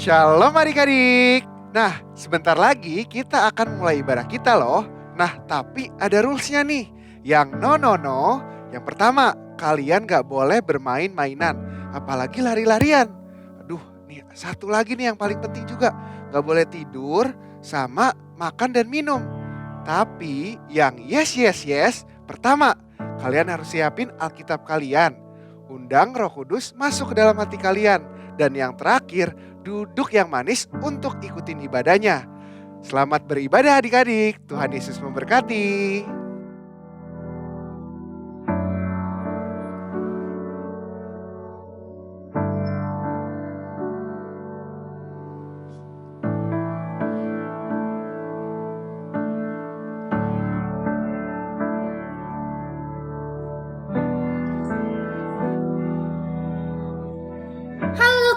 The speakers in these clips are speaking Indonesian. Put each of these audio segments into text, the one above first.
Shalom adik-adik. Nah, sebentar lagi kita akan mulai ibadah kita loh. Nah, tapi ada rulesnya nih. Yang no. Yang pertama, kalian gak boleh bermain mainan. Apalagi lari-larian. Aduh, nih satu lagi nih yang paling penting juga. Gak boleh tidur sama makan dan minum. Tapi yang yes. Pertama, kalian harus siapin Alkitab kalian. Undang Roh Kudus masuk ke dalam hati kalian. Dan yang terakhir, duduk yang manis untuk ikutin ibadahnya. Selamat beribadah adik-adik. Tuhan Yesus memberkati.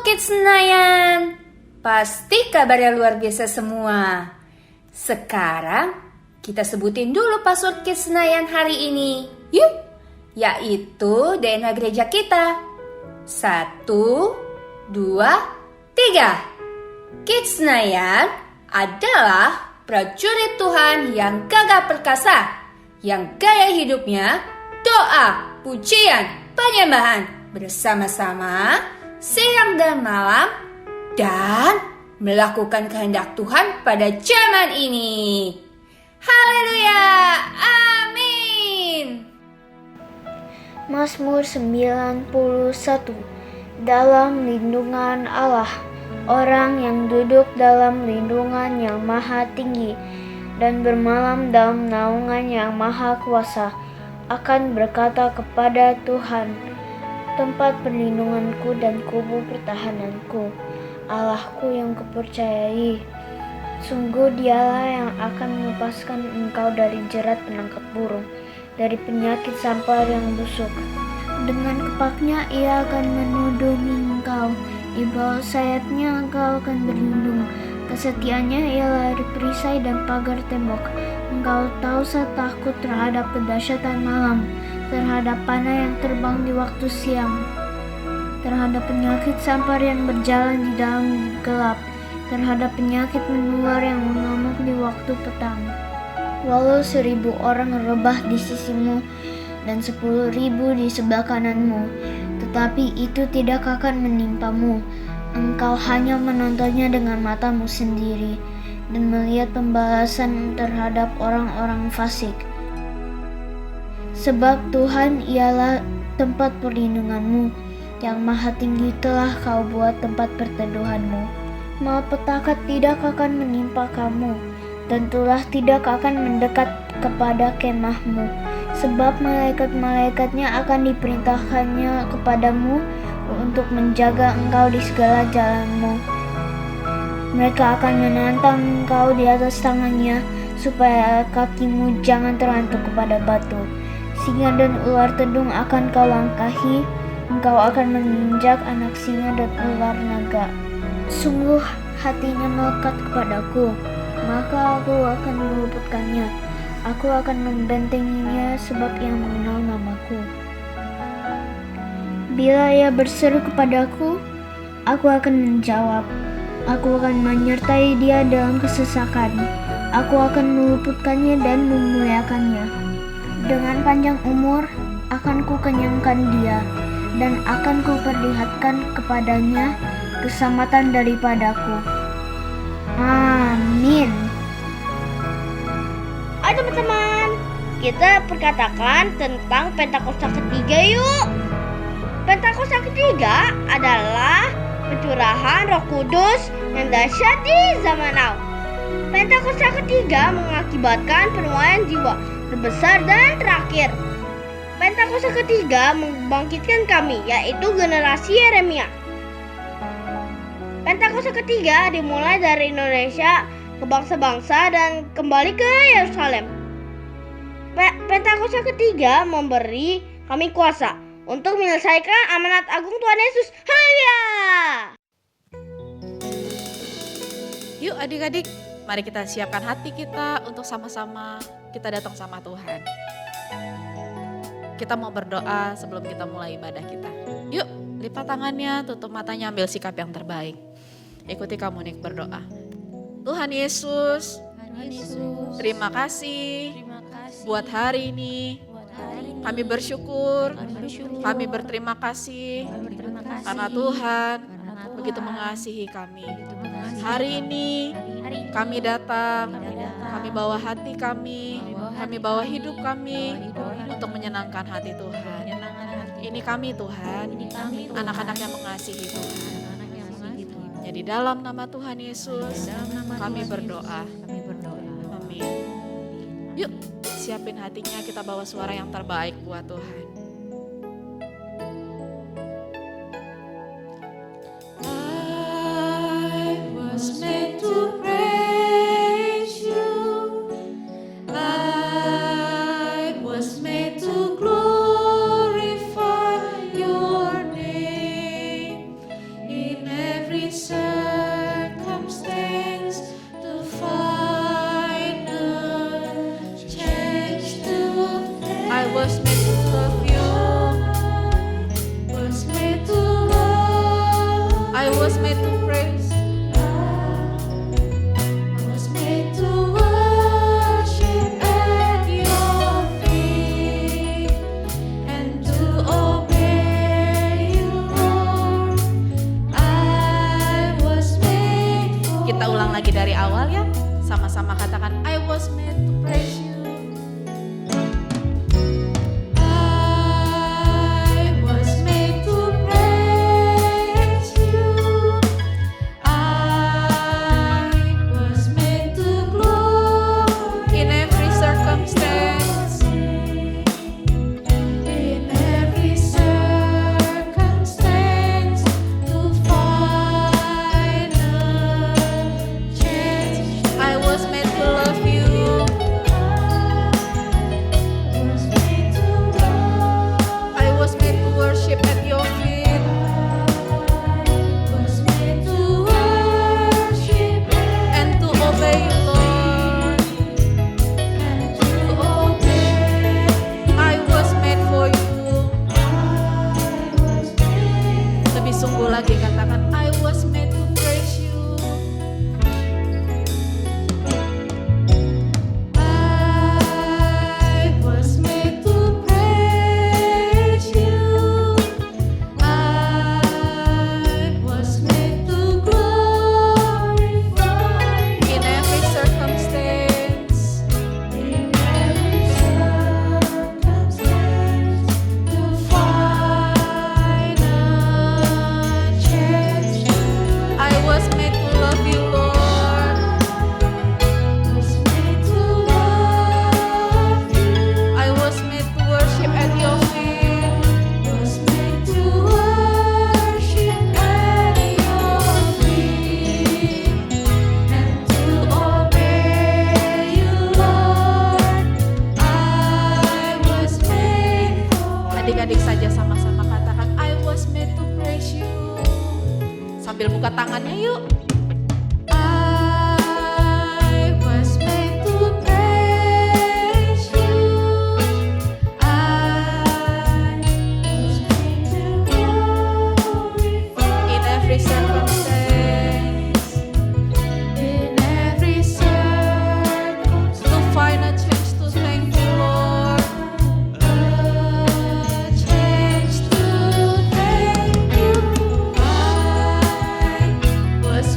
Kids Senayan, pasti kabarnya luar biasa semua. Sekarang kita sebutin dulu password Kids Senayan hari ini. Yuk, yaitu DNA gereja kita. 1, 2, 3. Kids Senayan adalah prajurit Tuhan yang gagah perkasa, yang gaya hidupnya doa, pujian, penyembahan bersama-sama siang dan malam, dan melakukan kehendak Tuhan pada zaman ini. Haleluya, amin. Mazmur 91. Dalam lindungan Allah, orang yang duduk dalam lindungan yang maha tinggi dan bermalam dalam naungan yang maha kuasa akan berkata kepada Tuhan, tempat perlindunganku dan kubu pertahananku, Allahku yang kupercayai. Sungguh dialah yang akan melepaskan engkau dari jerat penangkap burung, dari penyakit sampar yang busuk. Dengan kepaknya ia akan menudungi engkau, di bawah sayapnya engkau akan berlindung. Kesetiaannya ialah perisai dan pagar tembok. Engkau tahu saya takut terhadap kedahsyatan malam, terhadap panah yang terbang di waktu siang, terhadap penyakit sampar yang berjalan di dalam gelap, terhadap penyakit menular yang mengamuk di waktu petang. Walau 1.000 orang rebah di sisimu dan 10.000 di sebelah kananmu, tetapi itu tidak akan menimpamu. Engkau hanya menontonnya dengan matamu sendiri dan melihat pembalasan terhadap orang-orang fasik. Sebab Tuhan ialah tempat perlindunganmu, yang maha tinggi telah kau buat tempat perteduhanmu. Malapetaka tidak akan menimpa kamu, dan tulah tidak akan mendekat kepada kemahmu. Sebab malaikat-malaikatnya akan diperintahkannya kepadamu untuk menjaga engkau di segala jalanmu. Mereka akan menantang engkau di atas tangannya, supaya kakimu jangan terhantuk kepada batu. Singa dan ular tedung akan kau langkahi, engkau akan menginjak anak singa dan ular naga. Sungguh hatinya melekat kepadaku, maka aku akan meluputkannya. Aku akan membentenginya sebab ia mengenal namaku. Bila ia berseru kepadaku, aku akan menjawab. Aku akan menyertai dia dalam kesesakan. Aku akan meluputkannya dan memuliakannya. Dengan panjang umur akan kukenyangkan dia, dan akan kuperlihatkan kepadanya keselamatan daripadaku. Amin. Ayo teman-teman, kita perkatakan tentang Pentakosta ketiga yuk. Pentakosta ketiga adalah pencurahan Roh Kudus yang dahsyat di zaman now. Pentakosta ketiga mengakibatkan penuaian jiwa terbesar dan terakhir. Pentakosta ketiga membangkitkan kami, yaitu generasi Yeremia. Pentakosta ketiga dimulai dari Indonesia ke bangsa-bangsa dan kembali ke Yerusalem. Pentakosta ketiga memberi kami kuasa untuk menyelesaikan amanat agung Tuhan Yesus. Haleluya! Yuk adik-adik, mari kita siapkan hati kita untuk sama-sama kita datang sama Tuhan. Kita mau berdoa sebelum kita mulai ibadah kita. Yuk, lipat tangannya, tutup matanya, ambil sikap yang terbaik. Ikuti Kak Monik berdoa. Tuhan Yesus, terima kasih buat hari ini. Kami bersyukur, kami berterima kasih karena Tuhan begitu mengasihi kami. Hari ini kami datang, kami bawa hati kami bawa hidup kami untuk menyenangkan hati Tuhan. Ini kami Tuhan, anak-anak yang mengasihi Tuhan. Jadi dalam nama Tuhan Yesus kami berdoa. Amin. Yuk siapin hatinya, kita bawa suara yang terbaik buat Tuhan. I was made to praise you. I was made to glorify your name in every circumstance, to find a change to I was made to love you. Was made to love. I was made to praise. Was made to worship at your feet and to obey you, Lord. I was made for. Kita ulang lagi dari awal ya. Sama-sama katakan I was made to praise you. I was made to praise you. I was made to glory in every circumstance. In every circumstance, to find a change. I was made to love you. I was made to worship at your feet. Was made to worship and to obey you, Lord. And to obey. I was made for you. Lebih sungguh lagi katakan I was made to praise you. I was made to praise you. I was made to glorify in every circumstance. In every circumstance, to find a change. I was made to love you, Lord. Was made to love you. I was made to worship at your feet. Was made to worship at your feet and to obey you, Lord. I was made for. Adik-adik saja sama-sama katakan I was made to praise you. Sambil buka tangannya yuk. I was made to praise you. I was made to glorify in every circumstance. In every circumstance, to find a change to thank you, Lord. A change to thank you. I was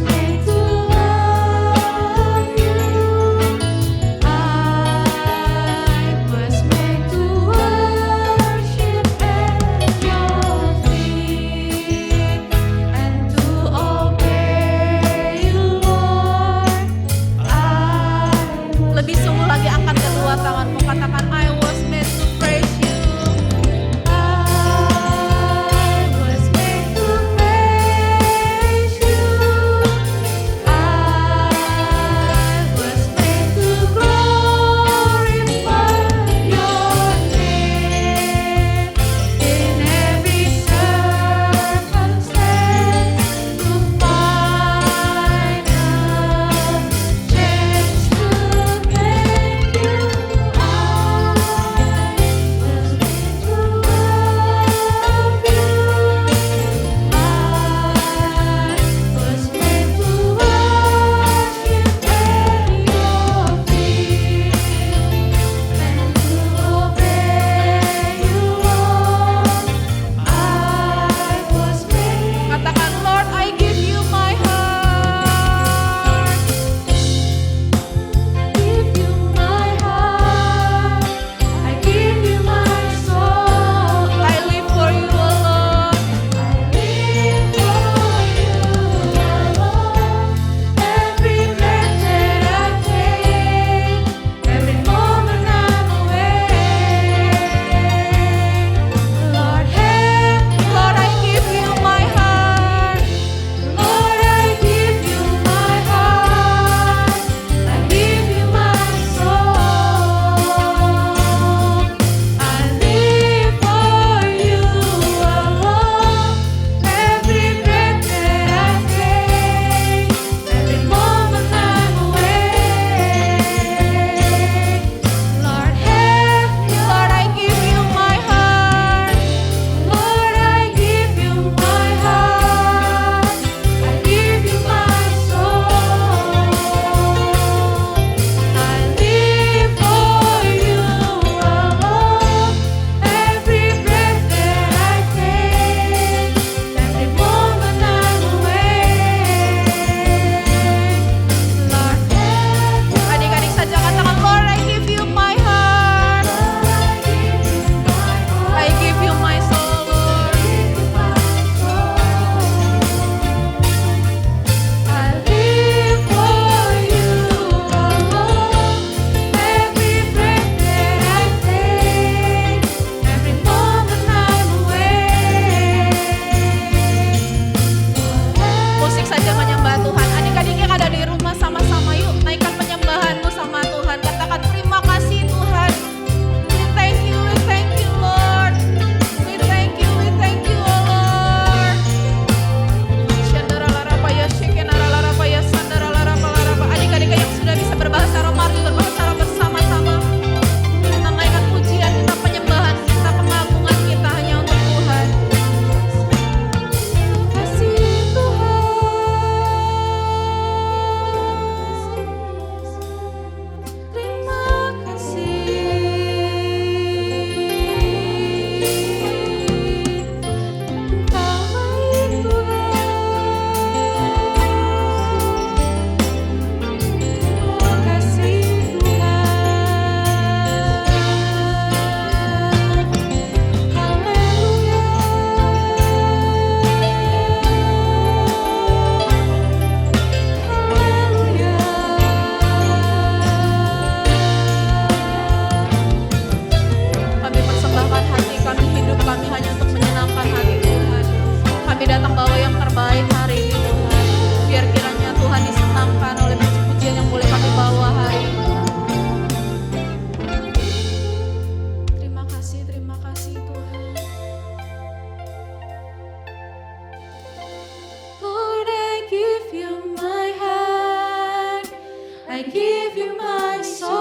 my soul.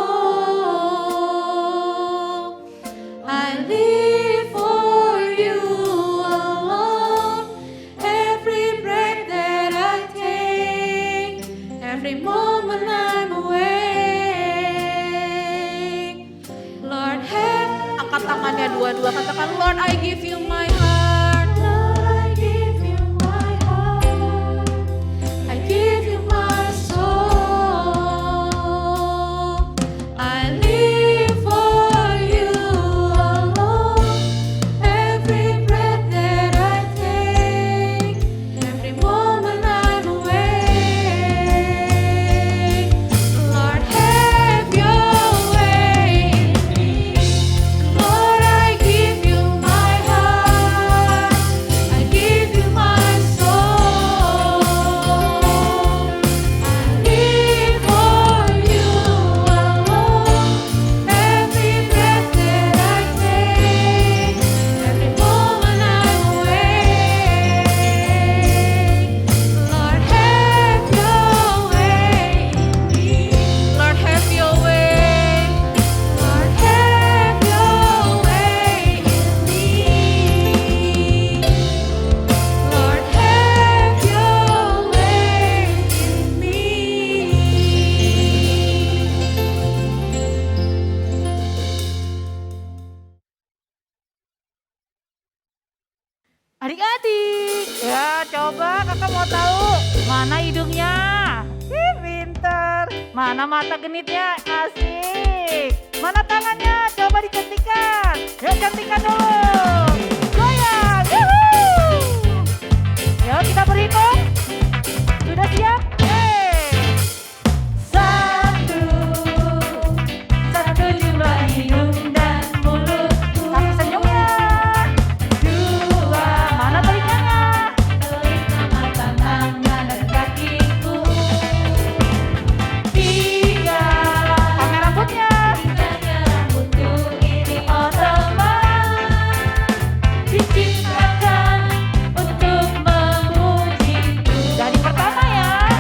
I live for you alone. Every breath that I take, every moment I'm awake. Lord, angkat tangannya dua-dua, katakan, Lord, I give you my heart. Lord, I give you my heart. I give you my soul. I live for you alone. Every breath that I take, every moment I'm awake. Lord, have your way in me. Lord, I give you my heart. I give you my soul. I live for you alone. Every breath that I take, every moment I'm awake. Lord, have your way in me. Lord, have your way. Lord, have your way in me. Lord, have your way in me. Adik-adik, ya coba kakak mau tahu mana hidungnya? Ih, pinter. Mana mata genitnya? Asik. Mana tangannya? Coba dicantikkan. Yuk cantikkan dulu. Goyang. Yuhuu. Yuk kita berhitung. Sudah siap? Satu. Satu jumlah hidung dan mulutku. Kasih senyumnya. Dua, mana telinganya? Telinga, mata, tangan, dan kakiku. Tiga, pamer rambutnya. Tiganya rambutku ini otomat diciptakan untuk memujiku. Dari pertama ya.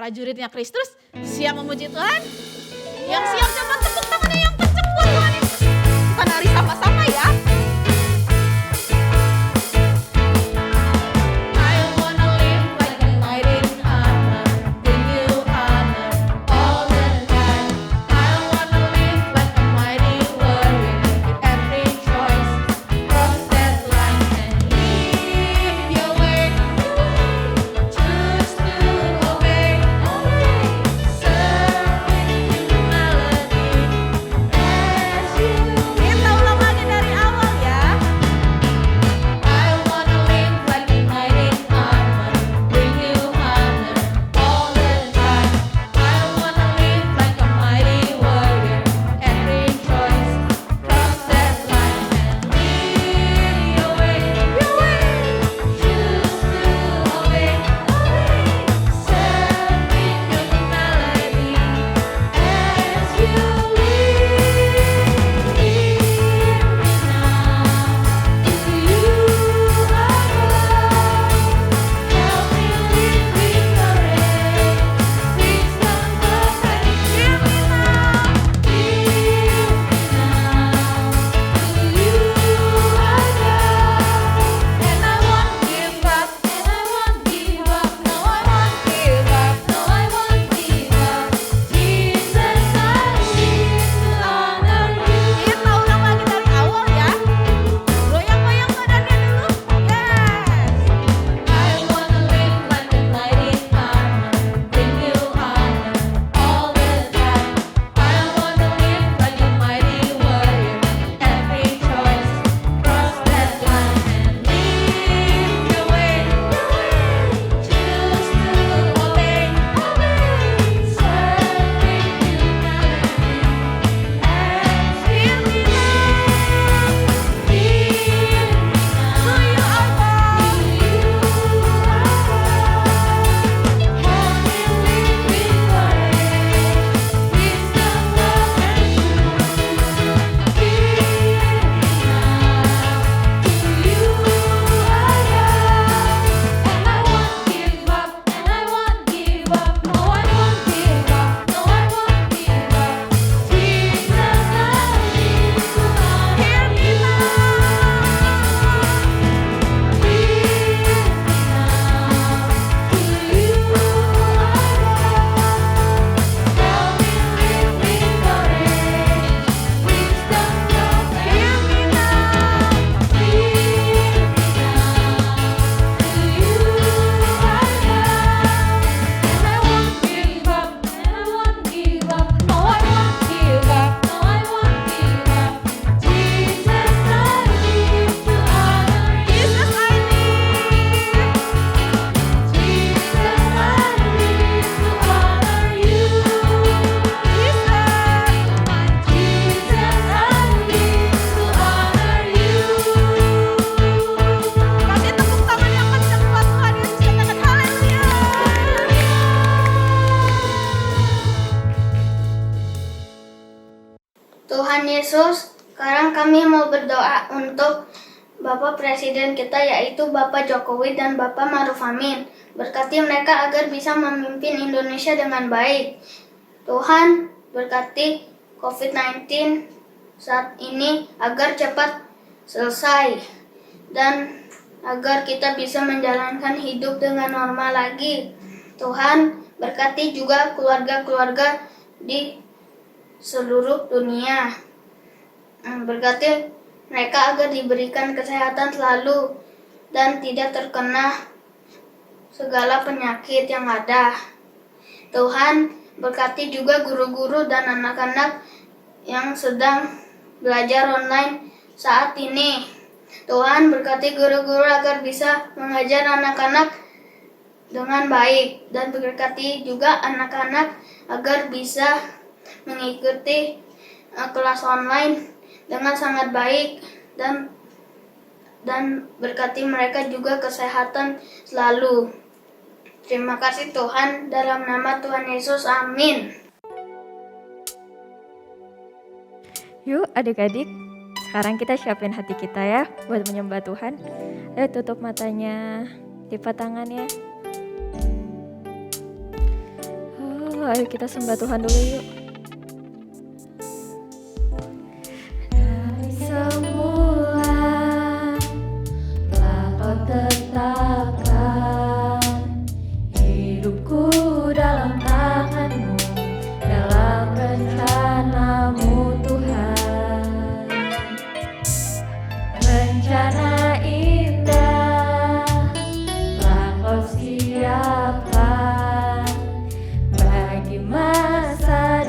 prajuritnya Kristus siap memuji Tuhan? Yang siap coba tepuk tangannya yang kenceng buat Tuhan Yesus. Kita nari sama-sama ya. I wanna live like a knight in armor, bring you honor all the time. I wanna live like a mighty warrior, with every choice cross that line and lead your way. Choose to obey, serving the melody as you. Kita ulang lagi dari awal ya. I wanna live like a knight in armor, bring you honor all the time. I wanna live like a mighty warrior, every choice cross that line and lead your way. Choose to obey, serving the melody as you lead. Hear me now, to you I go. Help me live victory, wisdom perfect. Hear me now, to you I go. And I won't give up, and I won't give up. No, I won't give up, no, I won't give up. Jesus, I live to honor you. Kita ulang lagi dari awal ya. Goyang-goyang badannya dulu. Yes. I wanna live like a knight in armor, bring you honor all the time. I wanna live like a mighty warrior, every choice cross that line and lead your way. Choose to obey, serving you melody as hear me now, hear me now. To you I bow, to you I bow. Help me live victory, wisdom, love, and truth. Hear me now, to you I bow. And I won't give up, and I won't give up. No, I won't give up, no, I won't give up. Jesus, I live to honor. Hear me now, hear me now, to you I bow. Help me live victory, wisdom, love, and hear me now, hear me now, to you I bow. And I won't give up, and I won't give up. No, I won't give up, no, I won't give up. Jesus, I live to honor you. Jesus, I live. Jesus, I live to honor you. Jesus, I live to honor you. Kasih tepuk tangan yang kencang buat Tuhan Yesus, katakan haleluya. Tuhan Yesus, sekarang kami mau berdoa untuk Bapak Presiden kita yaitu Bapak Jokowi dan Bapak Maruf Amin. Berkati mereka agar bisa memimpin Indonesia dengan baik. Tuhan, berkati COVID-19 saat ini agar cepat selesai dan agar kita bisa menjalankan hidup dengan normal lagi. Tuhan, berkati juga keluarga-keluarga di seluruh dunia. Berkati mereka agar diberikan kesehatan selalu dan tidak terkena segala penyakit yang ada. Tuhan, berkati juga guru-guru dan anak-anak yang sedang belajar online saat ini. Tuhan, berkati guru-guru agar bisa mengajar anak-anak dengan baik dan berkati juga anak-anak agar bisa mengikuti kelas online dengan sangat baik dan berkati mereka juga kesehatan selalu. Terima kasih Tuhan, dalam nama Tuhan Yesus, amin. Yuk adik-adik, sekarang kita siapin hati kita ya buat menyembah Tuhan. Ayo tutup matanya, lipat tangannya. ayo kita sembah Tuhan dulu yuk. Dari semula telah kau tetapkan hidupku dalam tanganmu, dalam rencanamu Tuhan. Rencana indah telah kau siapkan bagi masa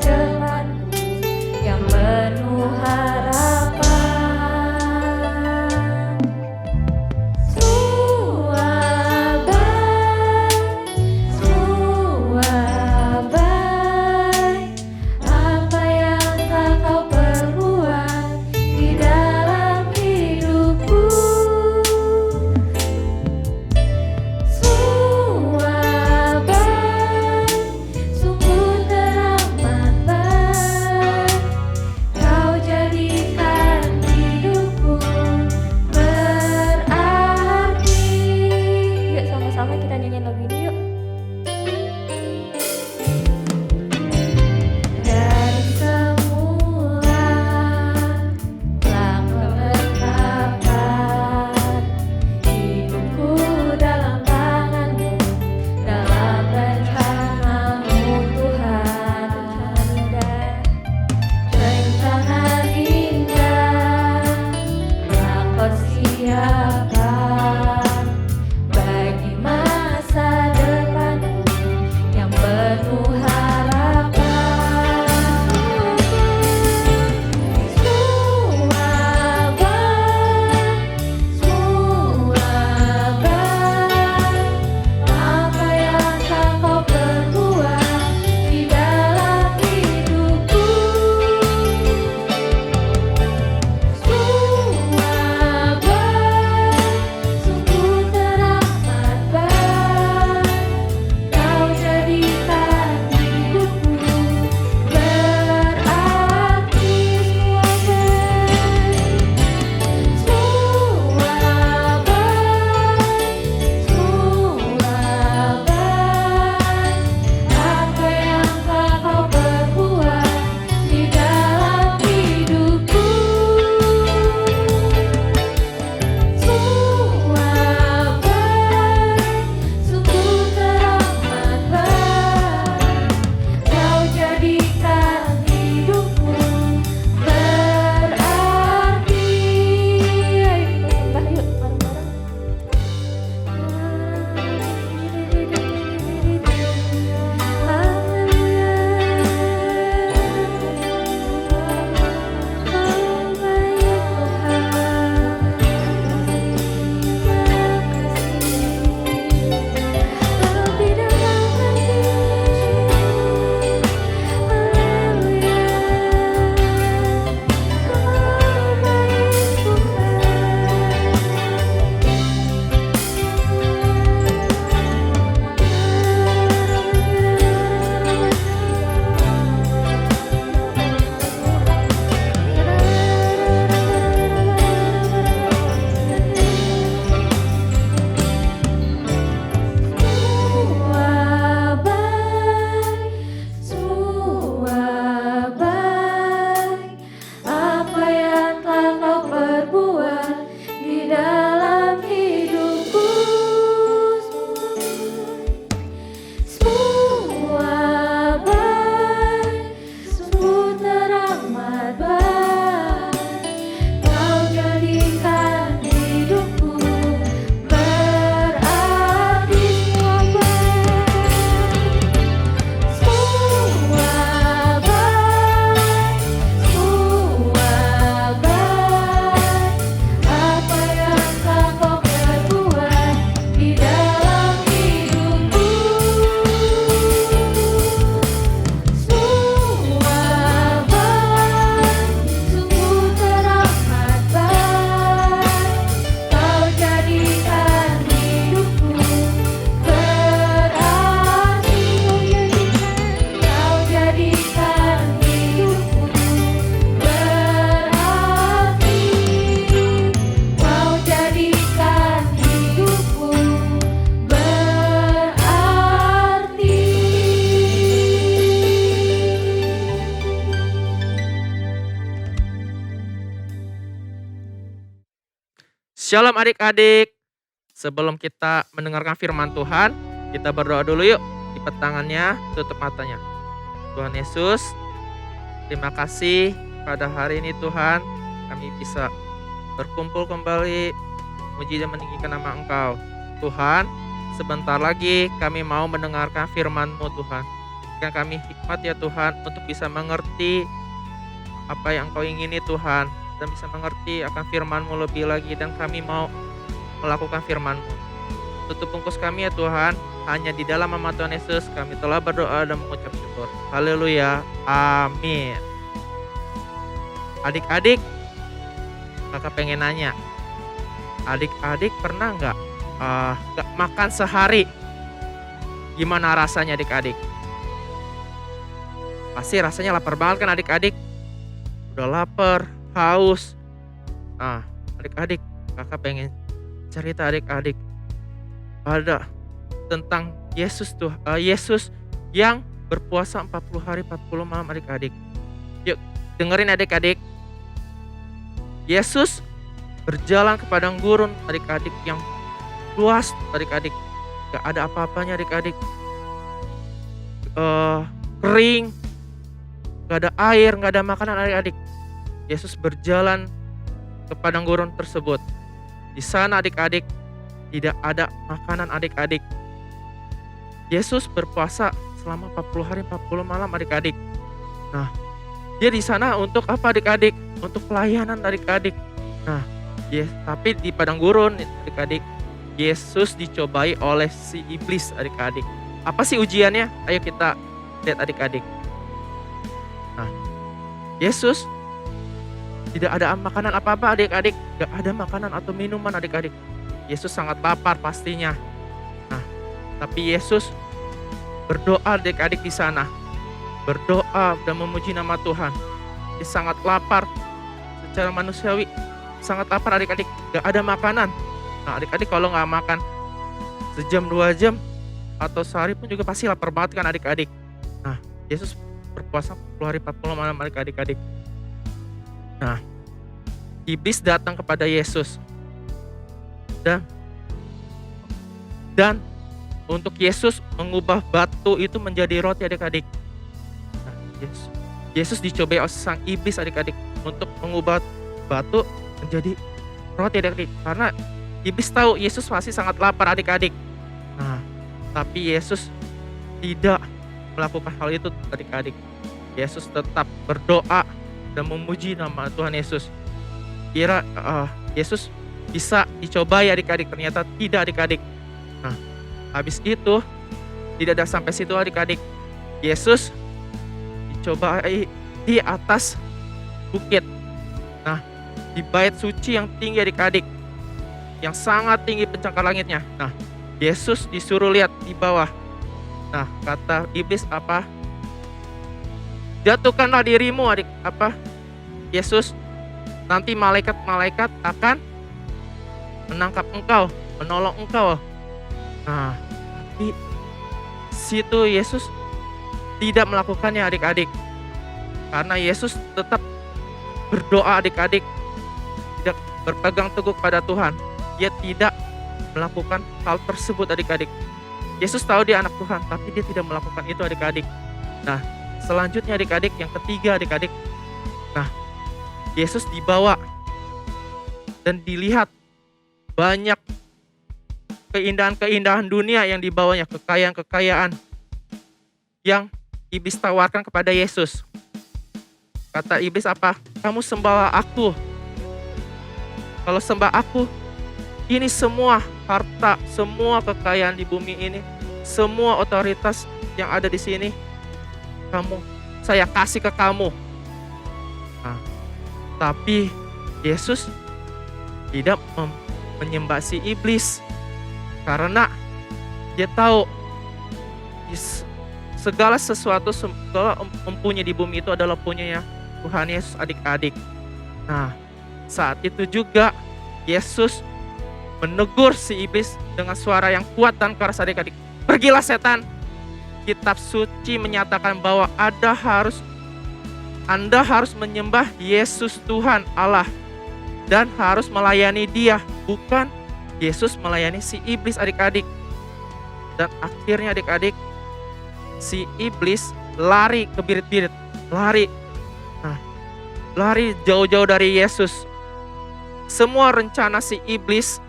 Shalom adik-adik. Sebelum kita mendengarkan firman Tuhan, kita berdoa dulu yuk. Lipat tangannya, tutup matanya. Tuhan Yesus, terima kasih pada hari ini Tuhan, kami bisa berkumpul kembali, memuji dan meninggikan nama Engkau. Tuhan, sebentar lagi kami mau mendengarkan firman-Mu Tuhan. Berikan kami hikmat ya Tuhan, untuk bisa mengerti apa yang Engkau ingini Tuhan, dan bisa mengerti akan firman-Mu lebih lagi, dan kami mau melakukan firman-Mu. Tutup bungkus kami ya Tuhan, hanya di dalam nama Tuhan Yesus kami telah berdoa dan mengucap syukur. Haleluya, amin. Adik-adik, kakak pengen nanya, adik-adik pernah nggak makan sehari? Gimana rasanya adik-adik? Pasti rasanya lapar banget kan adik-adik? Udah lapar, haus. Nah, adik-adik, kakak pengen cerita adik-adik ada tentang Yesus tuh, Yesus yang berpuasa 40 hari 40 malam adik-adik. Yuk dengerin adik-adik. Yesus berjalan ke padang gurun adik-adik yang luas adik-adik. Gak ada apa-apanya adik-adik. Kering, gak ada air, gak ada makanan adik-adik. Yesus berjalan ke padang gurun tersebut. Di sana adik-adik tidak ada makanan adik-adik. Yesus berpuasa selama 40 hari 40 malam adik-adik. Nah, dia di sana untuk apa adik-adik? Untuk pelayanan adik-adik. Nah, tapi di padang gurun adik-adik, Yesus dicobai oleh si iblis adik-adik. Apa sih ujiannya? Ayo kita lihat adik-adik. Nah, Yesus tidak ada makanan apa-apa adik-adik. Gak ada makanan atau minuman adik-adik. Yesus sangat lapar pastinya. Nah, tapi Yesus berdoa adik-adik di sana. Berdoa dan memuji nama Tuhan. Dia sangat lapar secara manusiawi. Sangat lapar adik-adik. Gak ada makanan. Nah adik-adik kalau gak makan sejam 2 jam atau sehari pun juga pasti lapar banget kan adik-adik. Nah Yesus berpuasa 40 hari 40 malam adik-adik. Nah iblis datang kepada Yesus. Dan untuk Yesus mengubah batu itu menjadi roti adik-adik. Nah, Yesus dicobai oleh sang iblis adik-adik untuk mengubah batu menjadi roti adik-adik. Karena iblis tahu Yesus pasti sangat lapar adik-adik. Nah, tapi Yesus tidak melakukan hal itu adik-adik. Yesus tetap berdoa dan memuji nama Tuhan Yesus. Kira Yesus bisa dicobai adik-adik, ternyata tidak adik-adik. Nah, habis itu tidak ada sampai situ adik-adik. Yesus dicobai di atas bukit. Nah, di bait suci yang tinggi adik-adik, yang sangat tinggi pencakar langitnya. Nah, Yesus disuruh lihat di bawah. Nah, kata iblis apa? Jatuhkanlah dirimu adik, apa? Yesus, nanti malaikat-malaikat akan menangkap engkau, menolong engkau. Nah, di situ Yesus tidak melakukannya adik-adik. Karena Yesus tetap berdoa adik-adik, tidak berpegang teguh pada Tuhan. Dia tidak melakukan hal tersebut adik-adik. Yesus tahu dia anak Tuhan, tapi dia tidak melakukan itu adik-adik. Nah, selanjutnya adik-adik, yang ketiga adik-adik. Nah, Yesus dibawa dan dilihat banyak keindahan-keindahan dunia yang dibawanya, kekayaan-kekayaan yang iblis tawarkan kepada Yesus. Kata iblis apa? Kamu sembahlah aku. Kalau sembah aku, ini semua harta, semua kekayaan di bumi ini, semua otoritas yang ada di sini, saya kasih ke kamu. Nah, tapi Yesus tidak menyembah si iblis karena dia tahu segala sesuatu, segala mempunyai di bumi itu adalah punyanya Tuhan Yesus adik-adik. Nah, saat itu juga Yesus menegur si iblis dengan suara yang kuat dan keras adik-adik. Pergilah setan. Kitab suci menyatakan bahwa Anda harus menyembah Yesus Tuhan Allah. dan harus melayani dia, bukan Yesus melayani si iblis adik-adik. Dan akhirnya adik-adik, si iblis lari ke birit-birit, lari jauh-jauh dari Yesus. Semua rencana si iblis,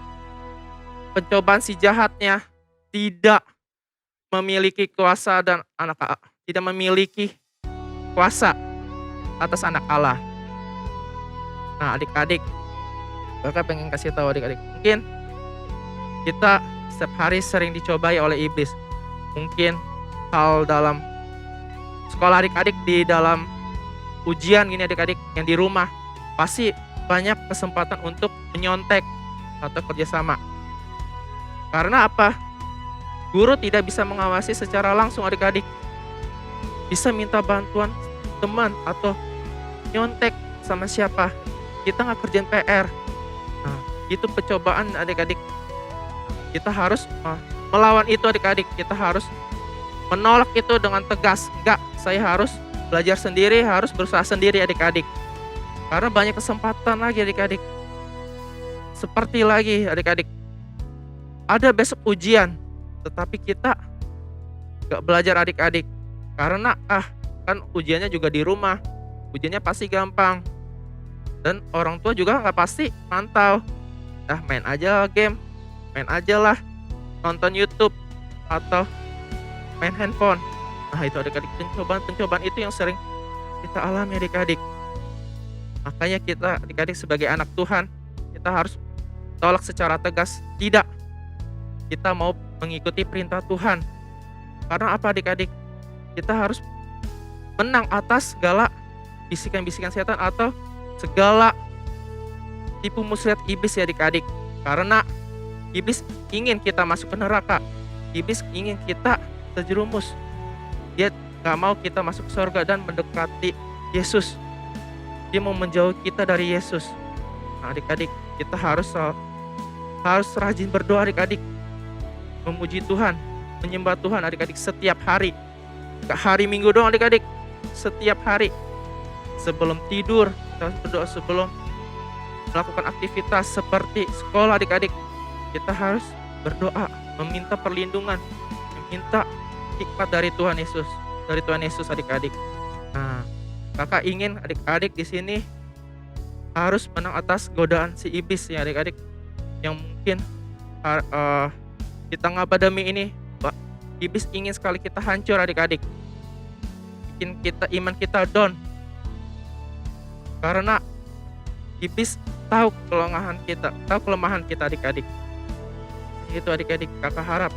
pencobaan si jahatnya tidak memiliki kuasa dan tidak memiliki kuasa atas anak Allah. Nah adik-adik, Kakak pengen kasih tahu adik-adik, mungkin kita setiap hari sering dicobai oleh iblis. Mungkin hal dalam sekolah adik-adik, di dalam ujian gini adik-adik, yang di rumah pasti banyak kesempatan untuk menyontek atau kerjasama. Karena apa? Guru tidak bisa mengawasi secara langsung adik-adik. Bisa minta bantuan teman atau nyontek sama siapa. Kita nggak kerjain PR. Nah, itu pencobaan adik-adik. Kita harus melawan itu adik-adik. Kita harus menolak itu dengan tegas. Enggak, saya harus belajar sendiri, harus berusaha sendiri adik-adik. Karena banyak kesempatan lagi adik-adik. Seperti lagi adik-adik, ada besok ujian, tetapi kita gak belajar adik-adik. Karena kan ujiannya juga di rumah, ujiannya pasti gampang. Dan orang tua juga gak pasti mantau. Main aja game, main aja lah, nonton YouTube, atau main handphone. Nah itu adik-adik, pencobaan itu yang sering kita alami adik-adik. Makanya kita adik-adik sebagai anak Tuhan, kita harus tolak secara tegas. Tidak, kita mau mengikuti perintah Tuhan. Karena apa adik-adik? Kita harus menang atas segala bisikan-bisikan setan atau segala tipu muslihat iblis ya adik-adik. Karena iblis ingin kita masuk ke neraka. Iblis ingin kita terjerumus. Dia gak mau kita masuk ke surga dan mendekati Yesus. Dia mau menjauh kita dari Yesus. Nah adik-adik, kita harus rajin berdoa adik-adik. Memuji Tuhan, menyembah Tuhan adik-adik setiap hari. Gak hari Minggu doang adik-adik, setiap hari. Sebelum tidur, kita harus berdoa. Sebelum melakukan aktivitas seperti sekolah adik-adik, kita harus berdoa, meminta perlindungan, meminta hikmat dari Tuhan Yesus, adik-adik. Nah, kakak ingin adik-adik di sini harus menang atas godaan si iblis ya adik-adik, yang mungkin di tengah pandemi ini iblis ingin sekali kita hancur adik-adik, bikin iman kita down. Karena iblis tahu kelemahan kita adik-adik. Itu adik-adik, kakak harap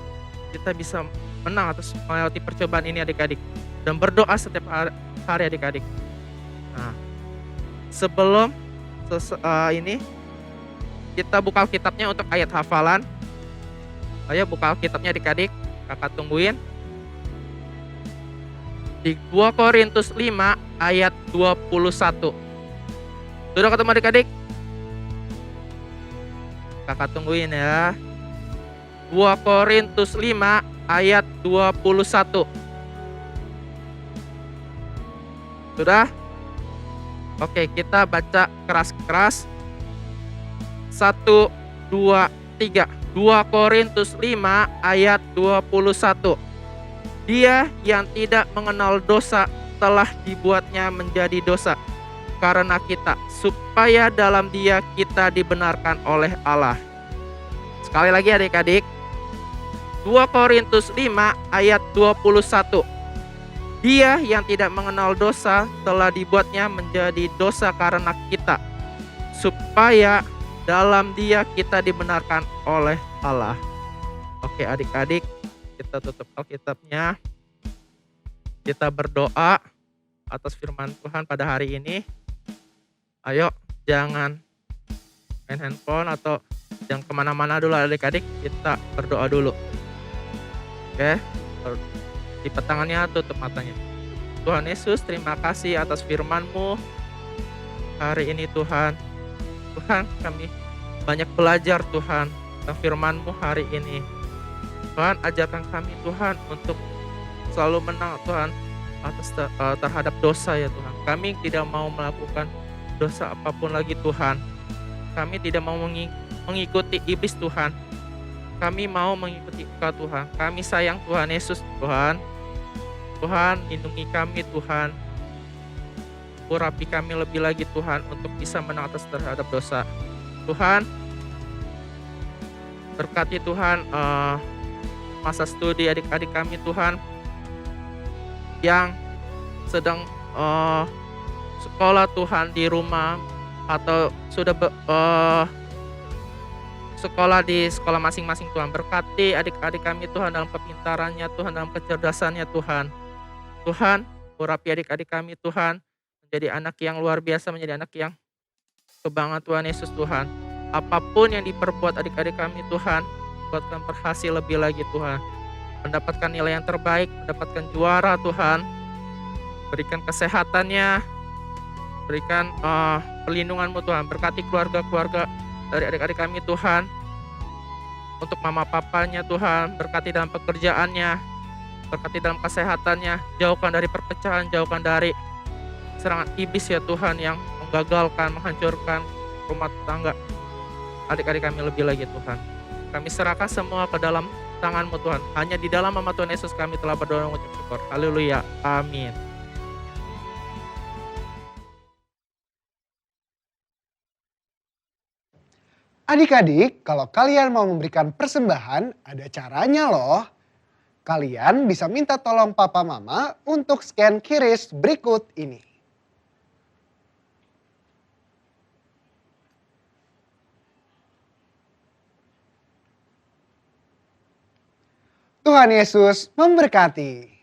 kita bisa menang atas melewati percobaan ini adik-adik, dan berdoa setiap hari adik-adik. Nah, sebelum ini kita buka Alkitabnya untuk ayat hafalan. Ayo buka Alkitabnya adik-adik, kakak tungguin. Di 2 Korintus 5 ayat 21. Sudah ketemu adik-adik? Kakak tungguin ya. 2 Korintus 5 ayat 21. Sudah? Oke, kita baca keras-keras. 1, 2, 3. 2 Korintus 5 ayat 21. Dia yang tidak mengenal dosa telah dibuatnya menjadi dosa karena kita, supaya dalam dia kita dibenarkan oleh Allah. Sekali lagi adik-adik. 2 Korintus 5 ayat 21. Dia yang tidak mengenal dosa telah dibuatnya menjadi dosa karena kita, supaya dalam dia kita dibenarkan oleh Allah. Oke adik-adik, kita tutup Alkitabnya. Kita berdoa atas firman Tuhan pada hari ini. Ayo jangan main handphone atau jangan kemana-mana dulu adik-adik, kita berdoa dulu. Oke, lipat tangannya, tutup matanya. Tuhan Yesus, terima kasih atas firman-Mu hari ini Tuhan. Tuhan, kami banyak belajar Tuhan tentang firman-Mu hari ini. Tuhan, ajarkan kami Tuhan untuk selalu menang Tuhan atas terhadap dosa ya Tuhan. Kami tidak mau melakukan dosa apapun lagi Tuhan. Kami tidak mau mengikuti iblis Tuhan. Kami mau mengikuti Engkau Tuhan. Kami sayang Tuhan Yesus Tuhan. Tuhan, lindungi kami Tuhan. Urapi kami lebih lagi Tuhan untuk bisa menang atas terhadap dosa. Tuhan, berkati Tuhan masa studi adik-adik kami Tuhan yang sedang sekolah Tuhan di rumah atau sudah sekolah di sekolah masing-masing Tuhan. Berkati adik-adik kami Tuhan dalam kepintarannya Tuhan, dalam kecerdasannya Tuhan. Tuhan, urapi adik-adik kami Tuhan menjadi anak yang luar biasa, menjadi anak yang kebanggaan Tuhan Yesus Tuhan. Apapun yang diperbuat adik-adik kami Tuhan, buatkan berhasil lebih lagi Tuhan. Mendapatkan nilai yang terbaik, mendapatkan juara Tuhan. Berikan kesehatannya, berikan perlindungan-Mu Tuhan. Berkati keluarga-keluarga dari adik-adik kami Tuhan. Untuk mama papanya Tuhan, berkati dalam pekerjaannya, berkati dalam kesehatannya. Jauhkan dari perpecahan, jauhkan dari serangan iblis ya Tuhan yang menggagalkan, menghancurkan rumah tangga adik-adik kami lebih lagi Tuhan. Kami serahkan semua ke dalam tangan-Mu Tuhan. Hanya di dalam nama Tuhan Yesus kami telah berdoa dan mengucap syukur. Haleluya. Amin. Adik-adik, kalau kalian mau memberikan persembahan, ada caranya loh. Kalian bisa minta tolong papa mama untuk scan QRIS berikut ini. Tuhan Yesus memberkati.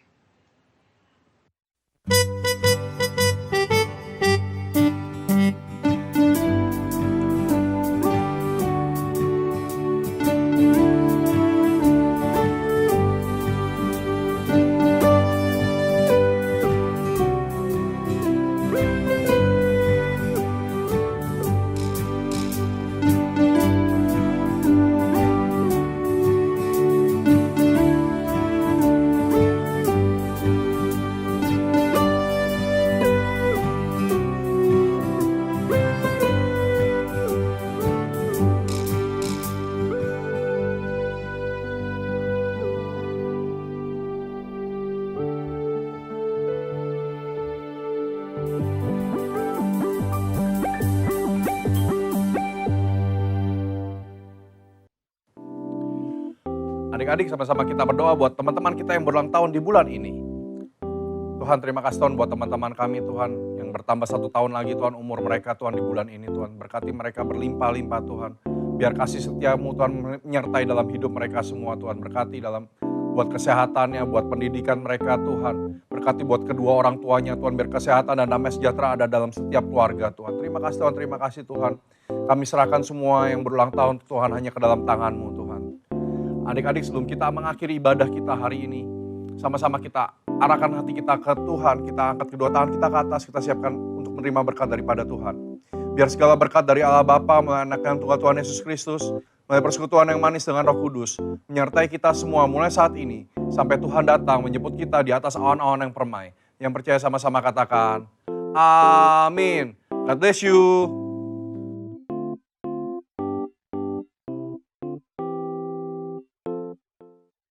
Adik-adik, sama-sama kita berdoa buat teman-teman kita yang berulang tahun di bulan ini. Tuhan, terima kasih Tuhan buat teman-teman kami Tuhan yang bertambah 1 tahun lagi Tuhan umur mereka Tuhan di bulan ini Tuhan. Berkati mereka berlimpah-limpah Tuhan. Biar kasih setiamu Tuhan menyertai dalam hidup mereka semua Tuhan. Berkati dalam buat kesehatannya, buat pendidikan mereka Tuhan. Berkati buat kedua orang tuanya Tuhan. Biar kesehatan dan damai sejahtera ada dalam setiap keluarga Tuhan. Terima kasih Tuhan, terima kasih Tuhan. Kami serahkan semua yang berulang tahun Tuhan hanya ke dalam tangan-Mu Tuhan. Adik-adik, sebelum kita mengakhiri ibadah kita hari ini, sama-sama kita arahkan hati kita ke Tuhan, kita angkat kedua tangan kita ke atas, kita siapkan untuk menerima berkat daripada Tuhan. Biar segala berkat dari Allah Bapa, melalui anak yang Tuhan Yesus Kristus, melalui persekutuan yang manis dengan Roh Kudus, menyertai kita semua mulai saat ini, sampai Tuhan datang menjemput kita di atas awan-awan yang permai. Yang percaya sama-sama katakan, amin. God bless you.